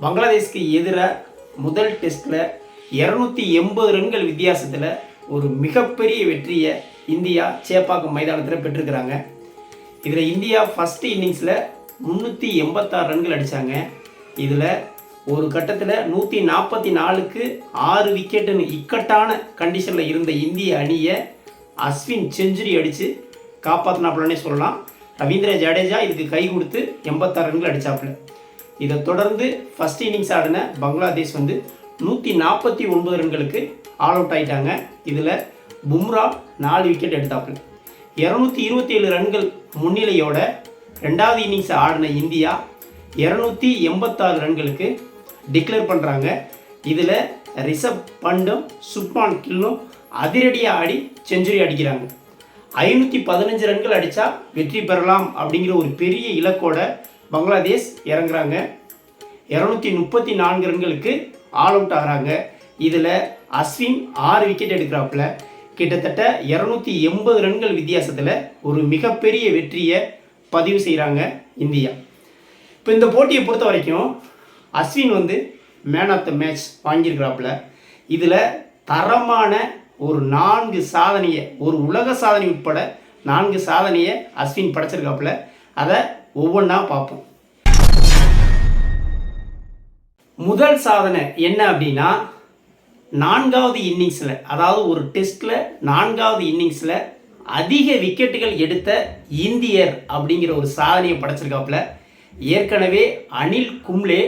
பங்களாதேஷ்க்கு எதிராக முதல் டெஸ்ட்டில் 280 ரன்கள் வித்தியாசத்தில் ஒரு மிகப்பெரிய வெற்றியை இந்தியா சேப்பாக்கம் மைதானத்தில் பெற்றிருக்கிறாங்க. இதில் இந்தியா ஃபஸ்ட்டு இன்னிங்ஸில் 386 ரன்கள் அடித்தாங்க. இதில் ஒரு கட்டத்தில் 144க்கு 6 விக்கெட்டுன்னு இக்கட்டான கண்டிஷனில் இருந்த இந்திய அணியை அஸ்வின் செஞ்சுரி அடித்து காப்பாற்றினாப்புலன்னே சொல்லலாம். ரவீந்திர ஜடேஜா இதுக்கு கை கொடுத்து 86 ரன்கள் அடித்தாப்புல. இதை தொடர்ந்து ஃபஸ்ட் இன்னிங்ஸ் ஆடின பங்களாதேஷ் 149 ரன்களுக்கு ஆல் அவுட் ஆகிட்டாங்க. இதில் பும்ரா 4 விக்கெட் எடுத்தாப்புல. 227 ரன்கள் முன்னிலையோட ரெண்டாவது இன்னிங்ஸ் ஆடின இந்தியா 286 ரன்களுக்கு டிக்ளேர் பண்ணுறாங்க. இதில் ரிஷப் பண்டும் சுப்மான் கில்லும் அதிரடியாக ஆடி செஞ்சுரி அடிக்கிறாங்க. 515 ரன்கள் அடித்தா வெற்றி பெறலாம் அப்படிங்கிற ஒரு பெரிய இலக்கோட பங்களாதேஷ் இறங்குறாங்க. 234 ரன்களுக்கு ஆல் அவுட் ஆகிறாங்க. இதில் அஸ்வின் 6 விக்கெட் எடுக்கிறாப்புல. கிட்டத்தட்ட 280 ரன்கள் வித்தியாசத்தில் ஒரு மிகப்பெரிய வெற்றியை பதிவு செய்கிறாங்க இந்தியா. இப்போ இந்த போட்டியை பொறுத்த வரைக்கும் Ashwin man of the match வாங்கியிருக்கிறாப்புல. இதில் தரமான ஒரு 4 சாதனையை, ஒரு உலக சாதனை உட்பட 4 சாதனையை அஸ்வின் படைச்சிருக்காப்புல. அதை ஒவ்வொன்றா பார்ப்போம். முதல் சாதனை என்ன அப்படின்னா, 4வது இன்னிங்ஸில், அதாவது ஒரு டெஸ்ட்டில் 4வது இன்னிங்ஸில் அதிக விக்கெட்டுகள் எடுத்த இந்தியர் அப்படிங்கிற ஒரு சாதனையை படைச்சிருக்காப்புல. ஏற்கனவே அனில் கும்ளே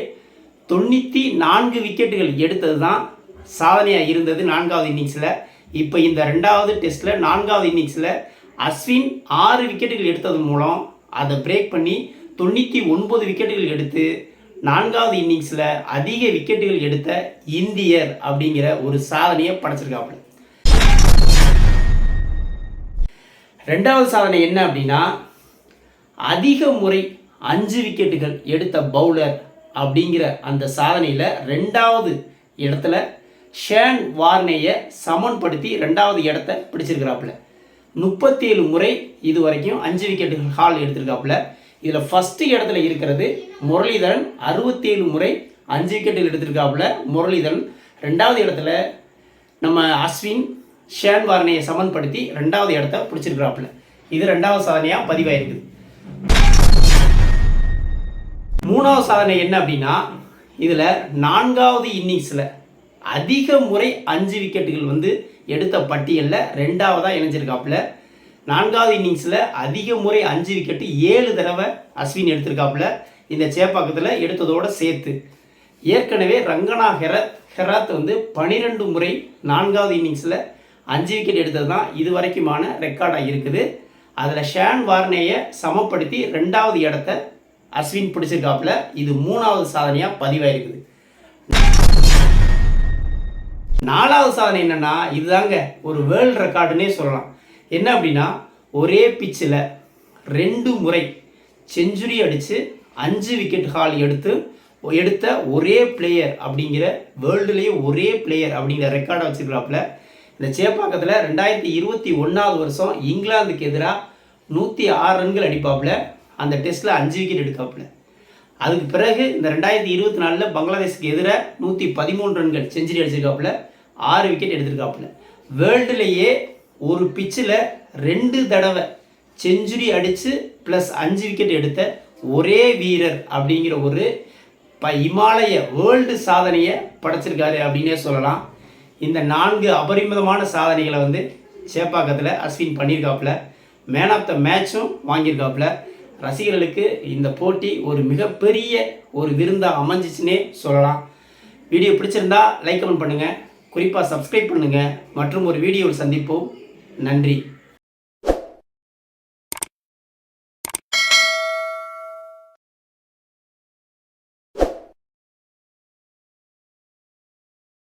94 விக்கெட்டுகள் எடுத்தது தான் சாதனையாக இருந்தது 4வது இன்னிங்ஸில். இப்போ இந்த 2வது டெஸ்ட்டில் 4வது இன்னிங்ஸில் அஸ்வின் 6 விக்கெட்டுகள் எடுத்தது மூலம் அதை பிரேக் பண்ணி 99 விக்கெட்டுகள் எடுத்து 4வது இன்னிங்ஸில் அதிக விக்கெட்டுகள் எடுத்த இந்தியர் அப்படிங்கிற ஒரு சாதனையை படைச்சிருக்காப்புல. 2வது சாதனை என்ன அப்படின்னா, அதிக முறை 5 விக்கெட்டுகள் எடுத்த பவுலர் அப்படிங்கிற அந்த சாதனையில் 2வது இடத்துல ஷேன் வார்னேயை சமன்படுத்தி 2வது இடத்த பிடிச்சிருக்கிறாப்புல. 37 முறை இது வரைக்கும் 5 விக்கெட்டுகள் ஹால் எடுத்திருக்காப்புல. இதில் ஃபஸ்ட்டு இடத்துல இருக்கிறது முரளிதரன், 67 முறை 5 விக்கெட்டுகள் எடுத்திருக்காப்புல முரளிதரன். 2வது இடத்துல நம்ம அஸ்வின் ஷேன் வார்னேயை சமன்படுத்தி 2வது இடத்த பிடிச்சிருக்கிறாப்புல. இது 2வது சாதனையாக பதிவாயிருக்குது. 3வது சாதனை என்ன அப்படின்னா, இதில் 4வது இன்னிங்ஸில் அதிக முறை 5 விக்கெட்டுகள் எடுத்த பட்டியலில் 2வதாக இணைஞ்சிருக்காப்புல. 4வது இன்னிங்ஸில் அதிக முறை 5 விக்கெட்டு 7 தடவை அஸ்வின் எடுத்திருக்காப்புல. இந்த சேப்பாக்கத்தில் எடுத்ததோடு சேர்த்து ஏற்கனவே ரங்கனா ஹெராத் 12 முறை 4வது இன்னிங்ஸில் 5 விக்கெட் எடுத்தது தான் இது வரைக்குமான ரெக்கார்டாக இருக்குது. அதில் ஷேன் வார்னேயை சமப்படுத்தி 2வது இடத்த அஸ்வின் பிடிச்சிருக்காப்புல. இது 3வது சாதனையாக பதிவாயிருக்குது. 4வது சாதனை என்னென்னா, இதுதாங்க ஒரு வேர்ல்டு ரெக்கார்டுன்னே சொல்லலாம். என்ன அப்படின்னா, ஒரே பிச்சில் 2 முறை செஞ்சுரி அடித்து 5 விக்கெட் ஹால் எடுத்த ஒரே பிளேயர் அப்படிங்கிற, வேர்ல்டுலேயே ஒரே பிளேயர் அப்படிங்கிற ரெக்கார்டை வச்சுருக்கிறாப்புல. இந்த சேப்பாக்கத்தில் 2021வது வருஷம் இங்கிலாந்துக்கு எதிராக 106 ரன்கள் அடிப்பாப்புல. அந்த டெஸ்ட்டில் 5 விக்கெட் எடுக்காப்புல. அதுக்கு பிறகு இந்த 2024 பங்களாதேஷுக்கு எதிராக 113 ரன்கள் செஞ்சுரி அடிச்சிருக்காப்புல, 6 விக்கெட் எடுத்திருக்காப்புல. வேர்ல்டுலேயே ஒரு பிச்சில் 2 தடவை செஞ்சுரி அடித்து ப்ளஸ் 5 விக்கெட் எடுத்த ஒரே வீரர் அப்படிங்கிற ஒரு இமாலய வேர்ல்டு சாதனையை படைச்சிருக்காரு அப்படின்னே சொல்லலாம். இந்த 4 அபரிமிதமான சாதனைகளை சேப்பாக்கத்தில் அஸ்வின் பண்ணியிருக்காப்புல. மேன் ஆஃப் த மேட்சும் வாங்கியிருக்காப்புல. ரசிகர்களுக்கு இந்த போட்டி ஒரு மிகப்பெரிய ஒரு விருந்தாக அமைஞ்சிச்சுன்னே சொல்லலாம். வீடியோ பிடிச்சிருந்தா லைக் கமெண்ட் பண்ணுங்கள், குறிப்பாக சப்ஸ்கிரைப் பண்ணுங்கள். மற்றும் ஒரு வீடியோவில் சந்திப்போம். நன்றி.